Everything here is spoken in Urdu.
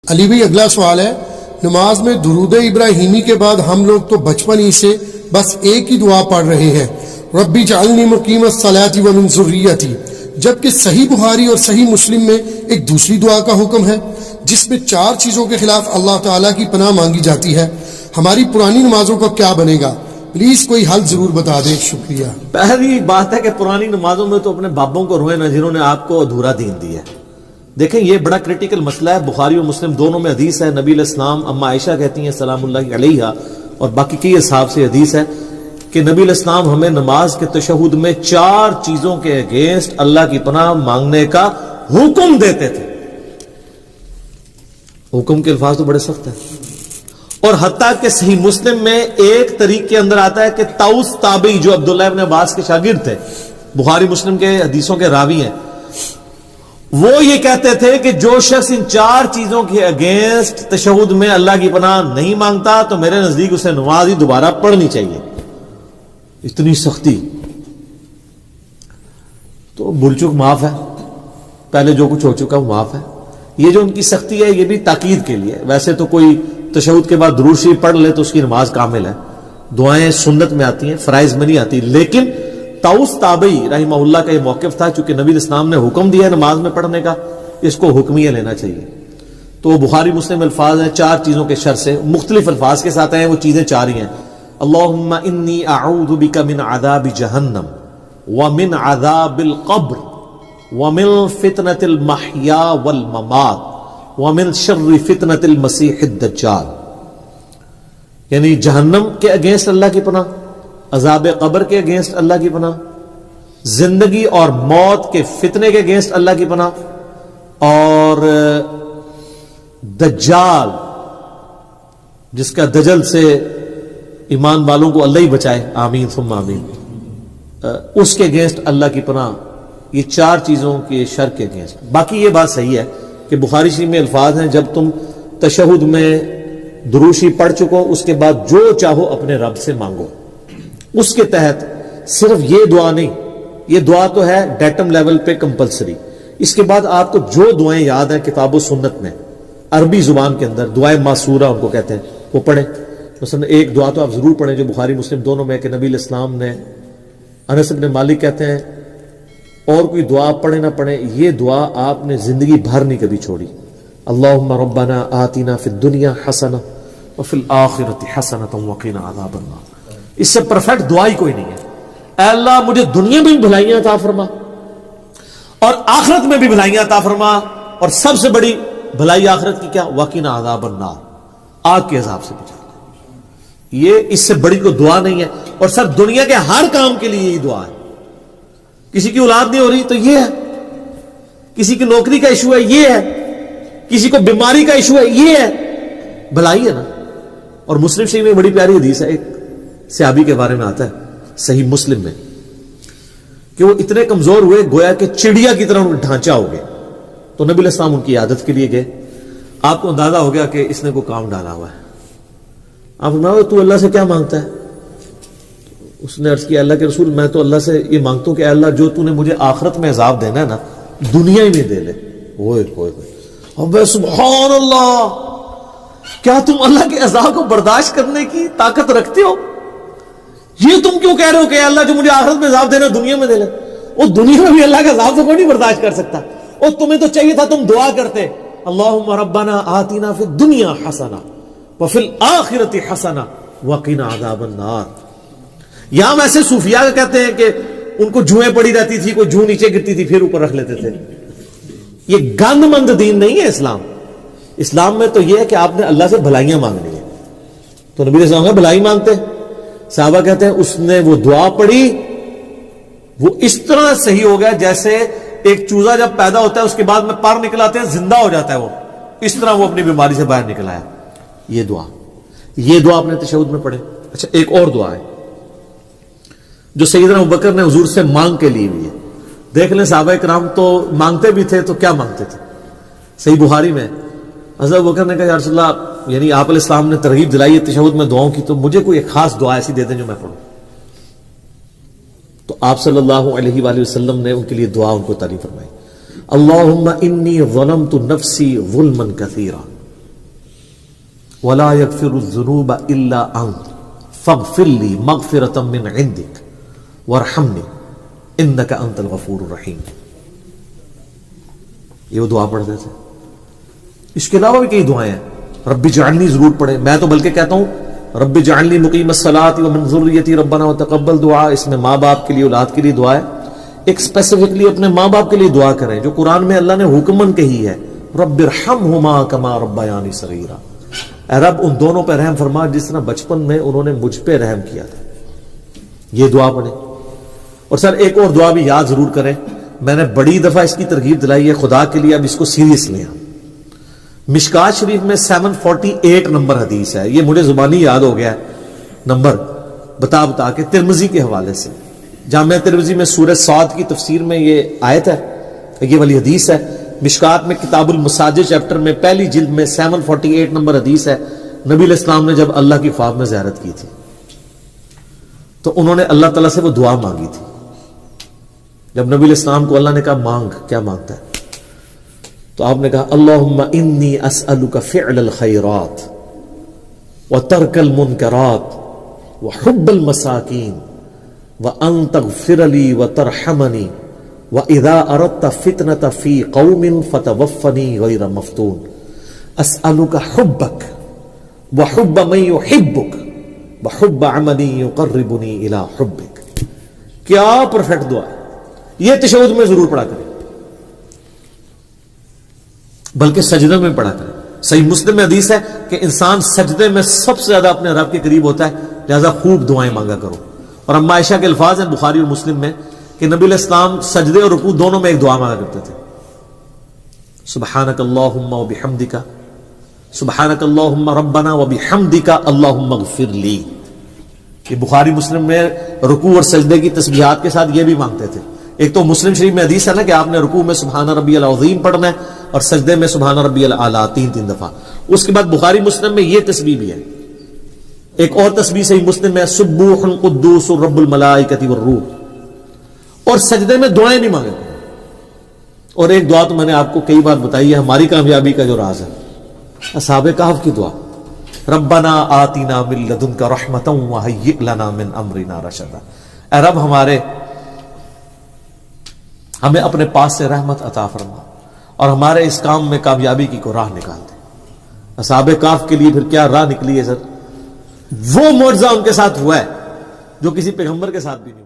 علی بھائی اگلا سوال ہے، نماز میں درود ابراہیمی کے بعد ہم لوگ تو بچپن ہی سے بس ایک ہی دعا پڑھ رہے ہیں، ربی جعلنی مقیم الصلاۃ ومن ذریتی، جبکہ صحیح بخاری اور صحیح مسلم میں ایک دوسری دعا کا حکم ہے جس میں 4 چیزوں کے خلاف اللہ تعالیٰ کی پناہ مانگی جاتی ہے۔ ہماری پرانی نمازوں کا کیا بنے گا؟ پلیز کوئی حل ضرور بتا دیں، شکریہ۔ پہلی بات ہے کہ پرانی نمازوں میں تو اپنے بابوں کو روئے نہ جنہوں نے آپ کو ادھورا دین دیا ہے۔ دیکھیں یہ بڑا کریٹیکل مسئلہ ہے، بخاری اور مسلم دونوں میں حدیث ہے، نبی علیہ السلام اما عائشہ کہتی ہیں سلام اللہ علیہا اور باقی کئی اصحاب سے حدیث ہے کہ نبی علیہ السلام ہمیں نماز کے تشہد میں 4 چیزوں کے اگینسٹ اللہ کی پناہ مانگنے کا حکم دیتے تھے۔ حکم کے الفاظ تو بڑے سخت ہیں، اور حتیٰ کہ صحیح مسلم میں ایک طریق کے اندر آتا ہے کہ طاؤس تابعی جو عبداللہ ابن عباس کے شاگرد تھے، بخاری مسلم کے حدیثوں کے راوی ہیں، وہ یہ کہتے تھے کہ جو شخص ان 4 چیزوں کے اگینسٹ تشہد میں اللہ کی پناہ نہیں مانگتا تو میرے نزدیک اسے نماز ہی دوبارہ پڑھنی چاہیے۔ اتنی سختی، تو بھول چوک معاف ہے، پہلے جو کچھ ہو چکا وہ معاف ہے۔ یہ جو ان کی سختی ہے یہ بھی تاکید کے لیے، ویسے تو کوئی تشہد کے بعد درود شریف پڑھ لے تو اس کی نماز کامل ہے، دعائیں سنت میں آتی ہیں، فرائض میں نہیں آتی، لیکن طاؤس تابعی رحمہ اللہ کا یہ موقف تھا، چونکہ نبی اسلام نے حکم دیا ہے نماز میں پڑھنے کا، اس کو حکمیہ لینا چاہیے۔ تو بخاری مسلم الفاظ ہیں 4 چیزوں کے شر سے، مختلف الفاظ کے ساتھ ہیں، وہ چیزیں 4 ہی ہیں۔ اللہم انی اعوذ بک من عذاب جہنم ومن عذاب القبر ومن فتنة المحیا والممات ومن شر فتنة المسیح الدجال، یعنی جہنم کے اگینسٹ اللہ کی پناہ، عذاب قبر کے اگینسٹ اللہ کی پناہ، زندگی اور موت کے فتنے کے اگینسٹ اللہ کی پناہ، اور دجال جس کا دجل سے ایمان والوں کو اللہ ہی بچائے، آمین ثم آمین، اس کے اگینسٹ اللہ کی پناہ۔ یہ 4 چیزوں کے شر کے اگینسٹ۔ باقی یہ بات صحیح ہے کہ بخاری شریف میں الفاظ ہیں جب تم تشہد میں درود شریف پڑھ چکو اس کے بعد جو چاہو اپنے رب سے مانگو۔ اس کے تحت صرف یہ دعا نہیں، یہ دعا تو ہے ڈیٹم لیول پہ کمپلسری، اس کے بعد آپ کو جو دعائیں یاد ہیں کتاب و سنت میں عربی زبان کے اندر، دعائیں معصورہ ان کو کہتے ہیں، وہ پڑھیں۔ مثلا ایک دعا تو آپ ضرور پڑھیں جو بخاری مسلم دونوں میں کہ نبی علیہ السلام نے، انس بن مالک کہتے ہیں اور کوئی دعا پڑھیں نہ پڑھیں، یہ دعا آپ نے زندگی بھر نہیں کبھی چھوڑی۔ اللہم ربنا آتنا فی الدنیا حسنہ وفی الآخرۃ حسنۃ وقنا عذاب النار۔ اس سے پرفیکٹ دعا ہی کوئی نہیں ہے۔ اے اللہ مجھے دنیا میں بھی بھلائیاں عطا فرما اور آخرت میں بھی بھلائیاں عطا فرما، اور سب سے بڑی بھلائی آخرت کی کیا؟ وقنا عذاب النار، آگ کے عذاب سے بچا۔ یہ اس سے بڑی کوئی دعا نہیں ہے، اور سب دنیا کے ہر کام کے لیے یہی دعا ہے۔ کسی کی اولاد نہیں ہو رہی تو یہ ہے، کسی کی نوکری کا ایشو ہے یہ ہے، کسی کو بیماری کا ایشو ہے یہ ہے، بھلائی ہے نا۔ اور مسلم شریف میں بڑی پیاری حدیث ہے، ایک صحابی کے بارے میں آتا ہے صحیح مسلم میں کہ وہ اتنے کمزور ہوئے گویا کہ چڑیا کی طرح ان کا ڈھانچہ ہو گیا، تو نبی علیہ السلام ان کی عادت کے لیے گئے۔ آپ کو اندازہ ہو گیا کہ اس نے کوئی کام ڈالا ہوا ہے۔ آپ فرمایا تو اللہ سے کیا مانگتا ہے؟ اس نے عرض کیا اللہ کے رسول میں تو اللہ سے یہ مانگتا ہوں کہ اے اللہ جو تو نے مجھے آخرت میں عذاب دینا ہے نا دنیا ہی میں دے لے۔ ہوئے ابے سبحان اللہ، کیا تم اللہ کے عذاب کو برداشت کرنے کی طاقت رکھتے ہو؟ یہ تم کیوں کہہ رہے ہو کہ اللہ جو مجھے آخرت میں عذاب دینا دنیا میں دے لے؟ وہ دنیا میں بھی اللہ کا عذاب تو کوئی نہیں برداشت کر سکتا، اور تمہیں تو چاہیے تھا تم دعا کرتے اللہم ربنا آتنا فی الدنیا حسنہ وفی الآخرۃ حسنہ وقنا عذاب النار۔ یہاں ویسے صوفیاء کہتے ہیں کہ ان کو جوئیں پڑی رہتی تھی، کوئی جو نیچے گرتی تھی پھر اوپر رکھ لیتے تھے۔ یہ گند مند دین نہیں ہے اسلام۔ اسلام میں تو یہ ہے کہ آپ نے اللہ سے بھلائیاں مانگنی ہے، تو نبی صلی اللہ علیہ وسلم بھلائی مانگتے، صحابہ کہتے ہیں اس نے وہ دعا پڑھی، وہ اس طرح صحیح ہو گیا جیسے ایک چوزا جب پیدا ہوتا ہے اس کے بعد میں پر نکل آتے ہیں زندہ ہو جاتا ہے، وہ اس طرح وہ اپنی بیماری سے باہر نکل آیا۔ یہ دعا آپ نے تشہد میں پڑھے۔ اچھا ایک اور دعا ہے جو سیدنا ابوبکر نے حضور سے مانگ کے لی ہوئی ہے۔ دیکھ لیں صحابہ کرام تو مانگتے بھی تھے، تو کیا مانگتے تھے؟ صحیح بخاری میں حضرت ابوبکر نے کہا یا رسول اللہ، یعنی آپ علیہ السلام نے ترغیب دلائی ہے تشہد میں دعاؤں کی، تو مجھے کوئی ایک خاص دعا ایسی دے دیں جو میں پڑھوں۔ تو آپ صلی اللہ علیہ وآلہ وسلم نے ان کے لیے دعا ان کو تعریف فرمائی، اللہم انی ظلمت نفسی ظلما کثیرا ولا یغفر الذنوب الا انت فاغفر لی مغفرۃ من عندک وارحمنی انک انت الغفور الرحیم. یہ وہ دعا پڑھتے تھے. اس کے علاوہ بھی کئی دعائیں ہیں. رب اجعلنی ضرور پڑھیں. میں تو بلکہ کہتا ہوں رب اجعلنی مقیم الصلاۃ ومن ذریتی ربنا وتقبل دعا. اس میں ماں باپ کے لیے اولاد کے لیے دعا ہے. ایک اسپیسیفکلی اپنے ماں باپ کے لیے دعا کریں جو قرآن میں اللہ نے حکمن کہی ہے, رب ارحمہما کما ربیانی صغیرا. اے رب ان دونوں پہ رحم فرما جس طرح بچپن میں انہوں نے مجھ پہ رحم کیا تھا. یہ دعا پڑھیں. اور سر ایک اور دعا بھی یاد ضرور کریں. میں نے بڑی دفعہ اس کی ترغیب دلائی ہے, خدا کے لیے اب اس کو سیریس لیں. مشکات شریف میں 748 نمبر حدیث ہے. یہ مجھے زبانی یاد ہو گیا ہے نمبر بتا کے, ترمذی کے حوالے سے. جامعہ ترمذی میں سورہ صاد کی تفسیر میں یہ آیت ہے, یہ والی حدیث ہے. مشکات میں کتاب المساجد چیپٹر میں پہلی جلد میں 748 نمبر حدیث ہے. نبی علیہ السلام نے جب اللہ کی خواب میں زیارت کی تھی تو انہوں نے اللہ تعالیٰ سے وہ دعا مانگی تھی. جب نبی علیہ السلام کو اللہ نے کہا مانگ, کیا مانگتا ہے, تو آپ نے کہا اللہم انی اسألک فعل الخیرات وترک المنکرات وحب المساکین وان تغفر لی وترحمنی وَإِذَا أَرَدْتَ فِتْنَةَ فِي قَوْمٍ فَتَوَفَّنِي غَيْرَ مَفْتُونٍ أَسْأَلُكَ حُبَّكَ وَحُبَّ مَن يُحِبُّكَ وَحُبَّ عَمَلٍ يُقَرِّبُنِي إِلَى حُبِّكَ. کیا پرفیکٹ دعا ہے. یہ تشہد میں ضرور پڑھا کریں, بلکہ سجدے میں پڑھا کریں. صحیح مسلم میں حدیث ہے کہ انسان سجدے میں سب سے زیادہ اپنے رب کے قریب ہوتا ہے, لہذا خوب دعائیں مانگا کرو. اور اما عائشہ کے الفاظ ہیں بخاری اور مسلم میں کہ نبی علیہ السلام سجدے اور رکوع دونوں میں ایک دعا مانگا کرتے تھے, سبحانک اللہم وبحمدک, سبحانک اللہم ربنا وبحمدک اللہم اغفر لی. یہ بخاری مسلم میں رکوع اور سجدے کی تسبیحات کے ساتھ یہ بھی مانگتے تھے. ایک تو مسلم شریف میں حدیث ہے نا کہ آپ نے رکوع میں سبحان ربی العظیم پڑھنا ہے اور سجدے میں سبحان ربی الاعلی 3 دفعہ. اس کے بعد بخاری مسلم میں یہ تسبیح بھی ہے. ایک اور تسبیح صحیح مسلم میں سبوح قدوس رب الملائکۃ والروح. اور سجدے میں دعائیں نہیں مانگے. اور ایک دعا تو میں نے آپ کو کئی بار بتائی ہے, ہماری کامیابی کا جو راز ہے, اصحاب کہف کی دعا, ربنا آتنا من لدنک رحمتا وہیئ لنا من امرنا رشدا. اے رب ہمیں اپنے پاس سے رحمت عطا فرما اور ہمارے اس کام میں کامیابی کی کو راہ نکال دے. اصحاب کہف کے لیے پھر کیا راہ نکلی ہے سر, وہ معجزہ ان کے ساتھ ہوا ہے جو کسی پیغمبر کے ساتھ بھی نہیں.